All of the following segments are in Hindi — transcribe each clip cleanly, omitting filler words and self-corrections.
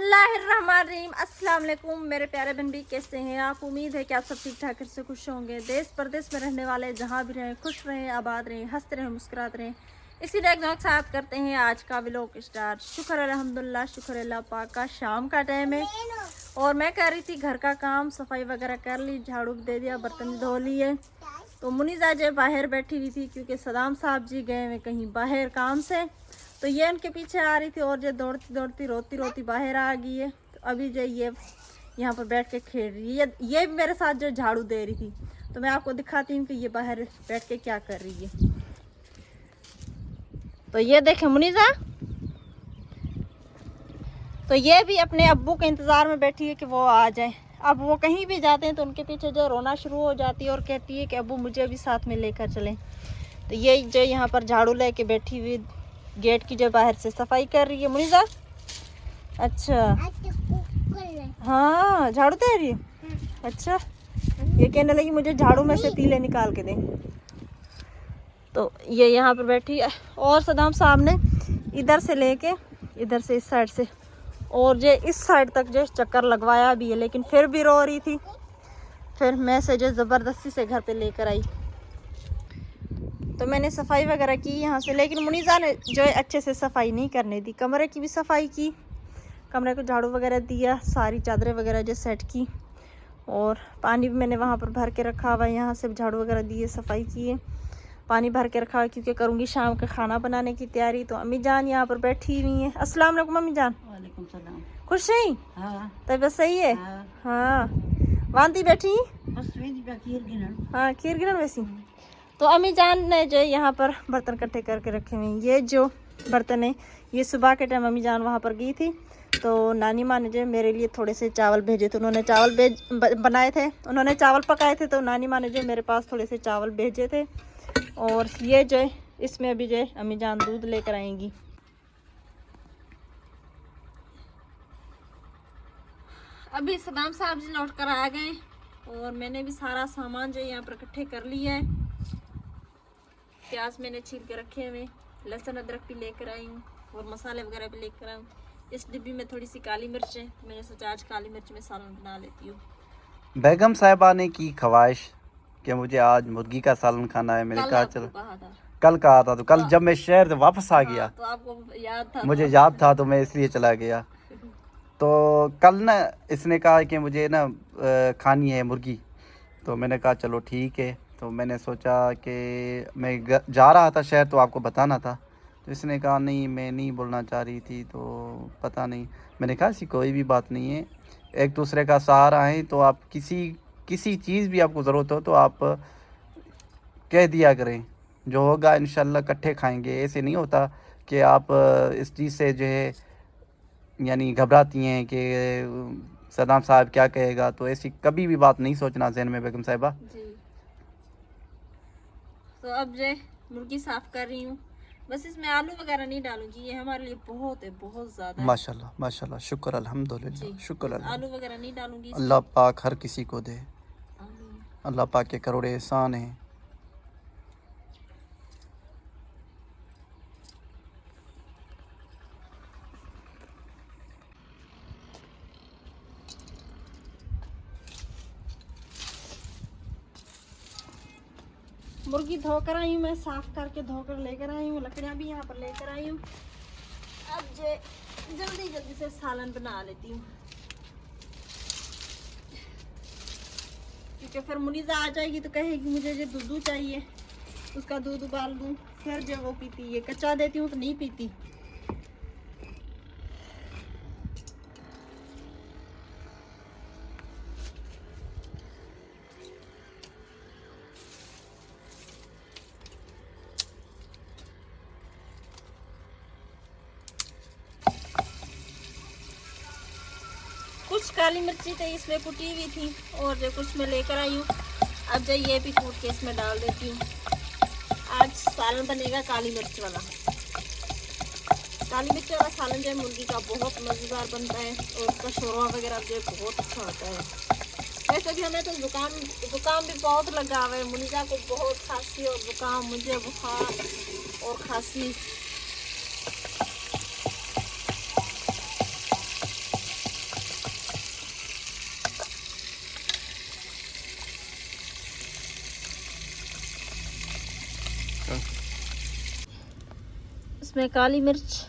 बिस्मिल्लाहिर्रहमानिर्रहीम। अस्सलाम वालेकुम मेरे प्यारे बहन भी, कैसे हैं आप? उम्मीद है कि आप सब ठीक ठाक से खुश होंगे। देश प्रदेश में रहने वाले जहाँ भी रहें, खुश रहें, आबाद रहें, हंसते रहें, मुस्कुराते रहें। इसी डायग्नों के साथ करते हैं आज का व्लॉग स्टार्ट। शुक्र अल्हम्दुलिल्लाह, शुक्र अल्लाह पाक का। शाम का टाइम है और मैं कर रही थी घर का काम, सफाई वगैरह कर ली, झाड़ू दे दिया, बर्तन धो लिए। तो मुनीज़ा जो बाहर बैठी हुई थी क्योंकि सदाम साहब जी गए हुए कहीं बाहर काम से, तो ये उनके पीछे आ रही थी और जो दौड़ती दौड़ती रोती रोती बाहर आ गई है। तो अभी जो ये यहाँ पर बैठ के खेल रही है, ये भी मेरे साथ जो झाड़ू दे रही थी। तो मैं आपको दिखाती हूँ कि ये बाहर बैठ के क्या कर रही है। तो ये देखें मुनीज़ा, तो ये भी अपने अब्बू के इंतज़ार में बैठी है कि वो आ जाए। अब वो कहीं भी जाते हैं तो उनके पीछे जो रोना शुरू हो जाती है और कहती है कि अब्बू मुझे भी साथ में लेकर चलें। तो ये जो यहाँ पर झाड़ू लेके बैठी हुई गेट की जो बाहर से सफाई कर रही है मुनीज़ा। अच्छा हाँ, झाड़ू दे रही है। अच्छा, ये कहने लगी मुझे झाड़ू में से तीले निकाल के दें। तो ये यहाँ पर बैठी है और सदाम साहब ने इधर से लेके इधर से इस साइड से और जो इस साइड तक जो चक्कर लगवाया भी है, लेकिन फिर भी रो रही थी। फिर मैं से जो ज़बरदस्ती से घर पे लेकर आई तो मैंने सफाई वगैरह की यहाँ से। लेकिन मुनीज़ा ने जो है अच्छे से सफाई नहीं करने दी। कमरे की भी सफाई की, कमरे को झाड़ू वगैरह दिया, सारी चादरें वगैरह जो सेट की और पानी भी मैंने वहाँ पर भर के रखा हुआ है। यहाँ से झाड़ू वगैरह दिए, सफाई की है, पानी भर के रखा है क्योंकि करूँगी शाम का खाना बनाने की तैयारी। तो अम्मी जान यहाँ पर बैठी हुई हैं। अस्सलाम वालेकुम अम्मी जान। वालेकुम सलाम। खुश नहीं? हाँ तबीयत सही है? हाँ, वांती बैठी? हाँ, खीर गिरन वैसी। तो अम्मी जान ने जो यहाँ पर बर्तन इकट्ठे करके रखे हुए हैं। ये जो बर्तन है ये सुबह के टाइम अम्मी जान वहाँ पर गई थी तो नानी माँ ने जो मेरे लिए थोड़े से चावल भेजे थे। उन्होंने चावल बनाए थे, उन्होंने चावल पकाए थे, तो नानी माँ ने जो मेरे पास थोड़े से चावल भेजे थे। और ये जो है इसमें अभी जो है अम्मी जान दूध लेकर आएंगी। अभी सदाम साहब जी लौट कर आ गए और मैंने भी सारा सामान जो है यहाँ पर इकट्ठे कर लिया है। प्याज मैंने छील के रखे हुए, लहसुन अदरक भी लेकर आई हूँ और मसाले वगैरह भी लेकर आई हूँ। इस डिब्बी में थोड़ी सी काली मिर्च है, मैंने सोचा आज काली मिर्च में सालन बना लेती हूँ। बेगम साहिबा ने की ख्वाहिश कि मुझे आज मुर्गी का सालन खाना है। मैंने कहा चलो, कल कहा था तो कल जब मैं शहर से वापस आ गया तो आपको याद था? मुझे याद था तो मैं इसलिए चला गया। तो कल ना इसने कहा कि मुझे ना खानी है मुर्गी। तो मैंने कहा चलो ठीक है। तो मैंने सोचा कि मैं जा रहा था शहर तो आपको बताना था। तो इसने कहा नहीं, मैं नहीं बोलना चाह रही थी, तो पता नहीं। मैंने कहा ऐसी कोई भी बात नहीं है, एक दूसरे का सहारा है। तो आप किसी चीज़ भी आपको ज़रूरत हो तो आप कह दिया करें, जो होगा इंशाल्लाह इकट्ठे खाएंगे। ऐसे नहीं होता कि आप इस चीज़ से जो है यानी घबराती हैं कि सदाम साहब क्या कहेगा। तो ऐसी कभी भी बात नहीं सोचना ज़हन में बेगम साहिबा जी। तो अब जो मुर्गी साफ कर रही हूँ, बस इसमें आलू वगैरह नहीं डालूंगी, ये हमारे लिए बहुत है, बहुत ज़्यादा। माशाल्लाह माशाल्लाह, शुक्र अल्हम्दुलिल्लाह, शुक्र अल्लाह। आलू वगैरह नहीं डालूंगी। अल्लाह पाक हर किसी को दे, अल्लाह पाक के करोड़े एहसान हैं। मुर्गी धोकर आई हूँ मैं, साफ करके धोकर लेकर आई हूँ, लकड़ियाँ भी यहाँ पर लेकर आई हूँ। अब जे जल्दी जल्दी से सालन बना लेती हूँ क्योंकि फिर मुनीज़ा आ जाएगी तो कहेगी मुझे जो दूध चाहिए, उसका दूध उबाल दूँ, फिर जो वो पीती है। कच्चा देती हूँ तो नहीं पीती। कुछ काली मिर्ची तो इसमें कुटी हुई थी और जो कुछ मैं लेकर आई हूँ। अब जो ये भी कूट के इसमें डाल देती हूँ। आज सालन बनेगा काली मिर्च वाला। काली मिर्च वाला सालन जो है मुर्गी का बहुत मज़ेदार बनता है और उसका शोरवा वगैरह जो है बहुत अच्छा होता है। वैसे भी हमें तो जुकाम भी बहुत लगा हुआ है। मुनीज़ा को बहुत खांसी और जुकाम, मुझे बुखार और खांसी। इसमें काली मिर्च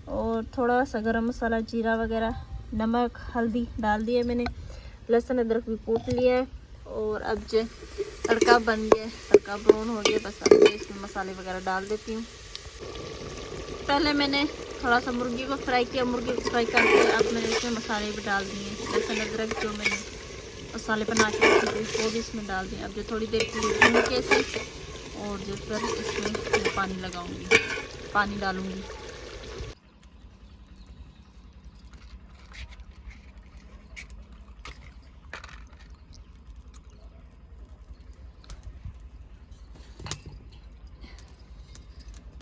और थोड़ा सा गरम मसाला, जीरा वगैरह, नमक, हल्दी डाल दिए मैंने। लहसुन अदरक भी कूट लिया है। और अब जो तड़का बन गया, तड़का ब्राउन हो गया, बस अब जो इसमें मसाले वगैरह डाल देती हूँ। पहले मैंने थोड़ा सा मुर्गी को फ्राई किया, मुर्गी को फ्राई करके अब मैंने इसमें मसाले भी डाल दिए। लहसुन अदरक जो मैंने मसाले बना के रखे थे वो भी इसमें डाल दिए। अब जो थोड़ी देर के लिए भून के इसे, और जो फिर इसमें मैं पानी लगाऊंगी, पानी डालूंगी।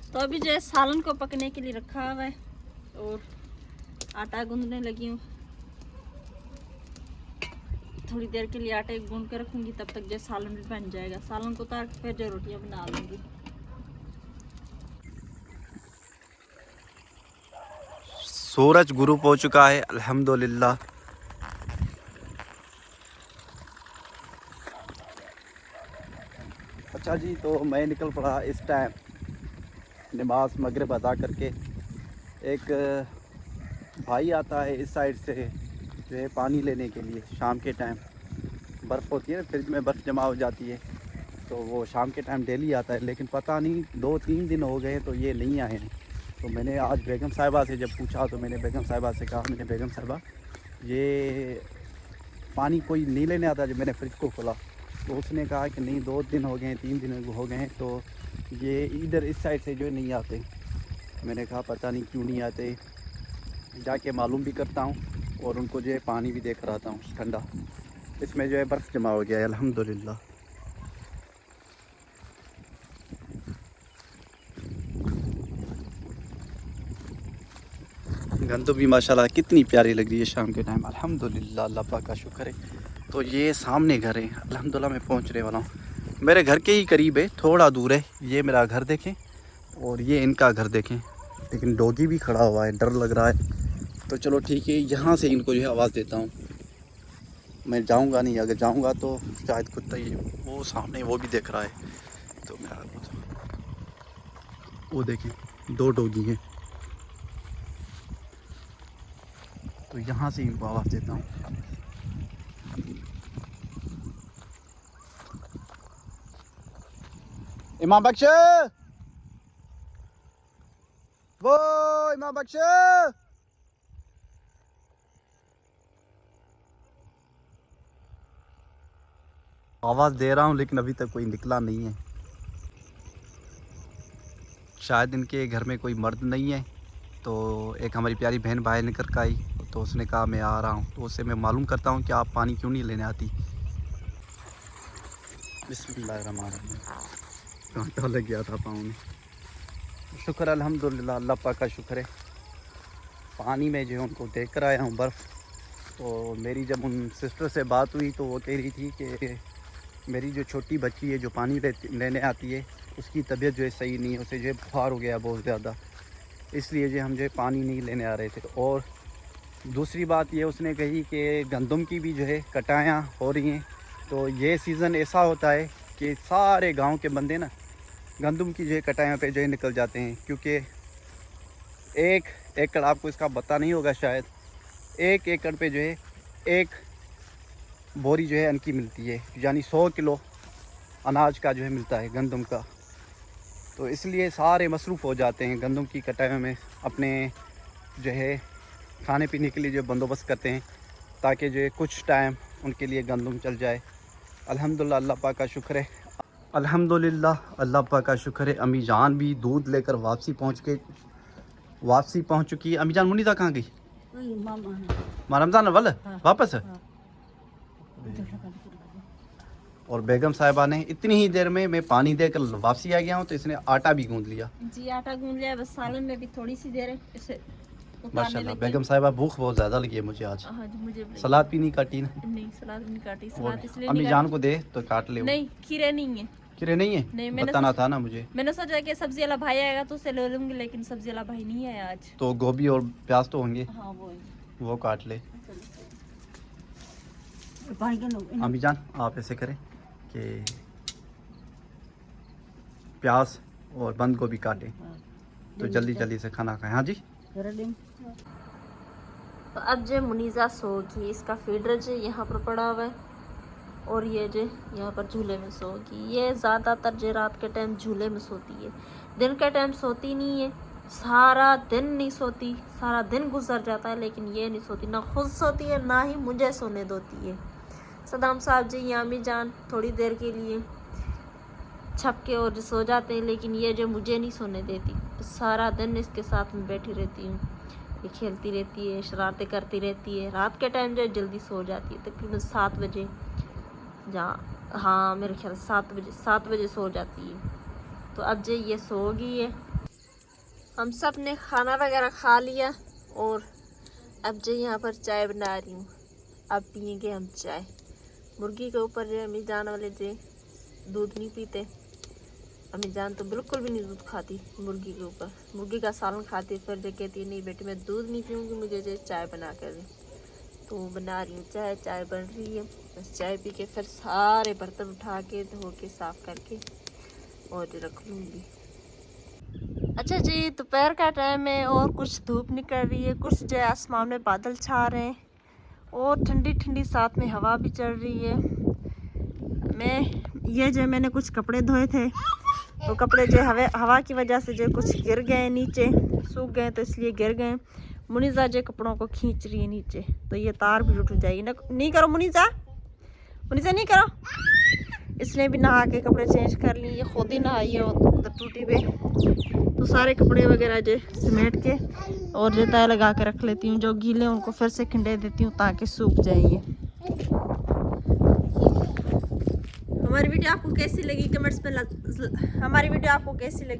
तो अभी जो है सालन को पकने के लिए रखा हुआ है और आटा गूंदने लगी हूँ। थोड़ी देर के लिए आटे गूंद के रखूंगी, तब तक जो सालन भी बन जाएगा। सालन को उतार के फिर जो रोटियां बना लूंगी। सूरज गुरूब हो चुका है अल्हम्दुलिल्लाह। अच्छा जी, तो मैं निकल पड़ा इस टाइम नमाज मगरिब अदा करके। एक भाई आता है इस साइड से जो है पानी लेने के लिए। शाम के टाइम बर्फ़ होती है ना, फ्रिज में बर्फ़ जमा हो जाती है, तो वो शाम के टाइम डेली आता है। लेकिन पता नहीं 2-3 दिन हो गए तो ये नहीं आए हैं। तो मैंने आज बेगम साहिबा से जब पूछा तो मैंने बेगम साहिबा से कहा, मैंने बेगम साहिबा ये पानी कोई नहीं लेने आता। जब मैंने फ्रिज को खोला तो उसने कहा कि नहीं, 2 दिन हो गए, 3 दिन हो गए हैं, तो ये इधर इस साइड से जो नहीं आते। मैंने कहा पता नहीं क्यों नहीं आते, जाके मालूम भी करता हूँ और उनको जो है पानी भी देकर आता हूँ ठंडा। इसमें जो है बर्फ़ जमा हो गया है अल्हम्दुलिल्लाह। गंदम भी माशाल्लाह कितनी प्यारी लग रही है शाम के टाइम अल्हम्दुलिल्लाह, अल्लाह पाक का शुक्र है। तो ये सामने घर है अल्हम्दुलिल्लाह, मैं पहुंचने वाला हूँ। मेरे घर के ही करीब है, थोड़ा दूर है। ये मेरा घर देखें और ये इनका घर देखें, लेकिन डॉगी भी खड़ा हुआ है, डर लग रहा है। तो चलो ठीक है, यहाँ से इनको जो है आवाज़ देता हूँ। मैं जाऊँगा नहीं, अगर जाऊँगा तो शायद कुत्ता ही वो सामने वो भी देख रहा है। तो मेरा वो देखें 2 डॉगी हैं, तो यहाँ से इनको आवाज़ देता हूँ। इमाम बख्श, वो इमाम बख्श, आवाज़ दे रहा हूँ लेकिन अभी तक कोई निकला नहीं है। शायद इनके घर में कोई मर्द नहीं है। तो एक हमारी प्यारी बहन बाहर निकल कर आई, तो उसने कहा मैं आ रहा हूँ। तो उससे मैं मालूम करता हूँ कि आप पानी क्यों नहीं लेने आती। बिस्मिल्लाहिर्रहमानिर्रहीम। कांटा लग गया था पाँव में। शुक्र अल्हम्दुलिल्लाह, अल्लाह पाक का शुक्र है। पानी में जो है उनको देख कर आया हूँ बर्फ़। तो मेरी जब उन सिस्टर से बात हुई तो वो कह रही थी कि मेरी जो छोटी बच्ची है जो पानी लेने आती है, उसकी तबीयत जो है सही नहीं है, उसे जो है बुखार हो गया बहुत ज़्यादा, इसलिए जो हम जो है पानी नहीं लेने आ रहे थे। और दूसरी बात ये उसने कही कि गंदम की भी जो है कटाइयाँ हो रही हैं। तो ये सीज़न ऐसा होता है कि सारे गांव के बंदे ना गंदम की जो है कटाइयों पे जो है निकल जाते हैं, क्योंकि 1 एकड़, आपको इसका पता नहीं होगा शायद, 1 एकड़ पे जो है 1 बोरी जो है अन्न की मिलती है, यानी 100 किलो अनाज का जो है मिलता है गंदम का। तो इसलिए सारे मसरूफ़ हो जाते हैं गंदम की कटाई में, अपने जो है खाने पीने के लिए जो बंदोबस्त करते हैं, ताकि जो है कुछ टाइम उनके लिए गंदम चल जाए। अल्हम्दुलिल्लाह, अल्लाह पाक का शुक्र है। अल्हम्दुलिल्लाह, अल्लाह पाक का शुक्र है। अम्मी जान भी दूध लेकर वापसी पहुँच चुकी है। अम्मी जान मुनीता कहाँ गई? माँ रमज़ान वाल वापस। और बेगम साहिबा ने इतनी ही देर में मैं पानी देकर वापसी आ गया हूँ, तो इसने आटा भी गूंद लिया। जी आटा गूंद लिया, बस सालन में भी थोड़ी सी देर है इसे माशाल्लाह। बेगम साहिबा भूख बहुत ज़्यादा लगी है मुझे आज। हाँ जी, मुझे सलाद भी नहीं काटी ना? नहीं, सलाद भी नहीं काटी। सलाद इसलिए अम्मी नहीं जान को दे तो काट ले। नहीं, खीरे नहीं है। खीरे नहीं है? नहीं, मैंने बताना था ना मुझे। मैंने सोचा कि सब्जी वाला भाई आएगा तो उसे ले लूंगी, लेकिन सब्जी वाला भाई नहीं आया आज। तो गोभी और प्याज तो होंगे। हाँ वो काट ले। अम्मी जान आप ऐसे करें कि प्याज और बंद गोभी काटे तो जल्दी जल्दी से खाना खाएं। हाँ जी। तो अब जो मुनीज़ा सोगी, इसका फीडर जो यहाँ पर पड़ा हुआ है और ये जो यहाँ पर झूले में सोगी। ये ज़्यादातर जो रात के टाइम झूले में सोती है, दिन के टाइम सोती नहीं है, सारा दिन नहीं सोती, सारा दिन गुजर जाता है, लेकिन ये नहीं सोती, ना खुद सोती है ना ही मुझे सोने देती है। सदाम साहब जी यामी जान थोड़ी देर के लिए छप के और सो जाते हैं, लेकिन ये जो मुझे नहीं सोने देती, तो सारा दिन इसके साथ में बैठी रहती हूँ। ये खेलती रहती है, शरारतें करती रहती है। रात के टाइम जो जल्दी सो जाती है, तकरीबन 7 बजे, जहाँ हाँ मेरे ख्याल 7 बजे सो जाती है। तो अब जो ये सो गई है, हम सब ने खाना वगैरह खा लिया और अब जो यहाँ पर चाय बना रही हूँ। अब पियेंगे हम चाय। मुर्गी के ऊपर जो अम्मी जान वाले जो दूध नहीं पीते, अम्मी जान तो बिल्कुल भी नहीं दूध खाती मुर्गी के ऊपर, मुर्गी का सालन खाती, फिर जो कहती है नहीं बेटी मैं दूध नहीं पीऊँगी, मुझे जो चाय बना कर दे। तो बना रही हूँ चाय, चाय बन रही है। बस चाय पी के फिर सारे बर्तन उठा के धो के साफ़ करके और रख लूँगी। अच्छा जी, दोपहर का टाइम है और कुछ धूप निकल रही है, कुछ जो आसमान में बादल छा रहे हैं और ठंडी ठंडी साथ में हवा भी चल रही है। मैंने कुछ कपड़े धोए थे, तो कपड़े जो हवा की वजह से जो कुछ गिर गए नीचे, सूख गए, तो इसलिए गिर गए। मुनीज़ा जो कपड़ों को खींच रही है नीचे, तो ये तार भी उठ जाएगी ना। नहीं करो मुनीज़ा, मुनीज़ा नहीं करो। इसने भी नहा के कपड़े चेंज कर लिए, ये खुद ही नहाई है उधर टूटी पे। तो सारे कपड़े वगैरह जो समेट के और जो तय लगा के रख लेती हूँ, जो गीले उनको फिर से खिंडे देती हूँ ताकि सूख जाएंगे। हमारी वीडियो आपको कैसी लगी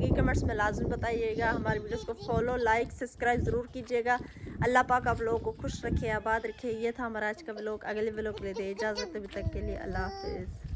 कमेंट्स में लाजमी बताइएगा। हमारी वीडियोस को फॉलो, लाइक, सब्सक्राइब ज़रूर कीजिएगा। अल्लाह पाक आप लोगों को खुश रखे, आबाद रखे। ये था हमारा आज का व्लॉग। अगले व्लॉग ले दे इजाज़त, अभी तक के लिए अल्लाह हाफिज़।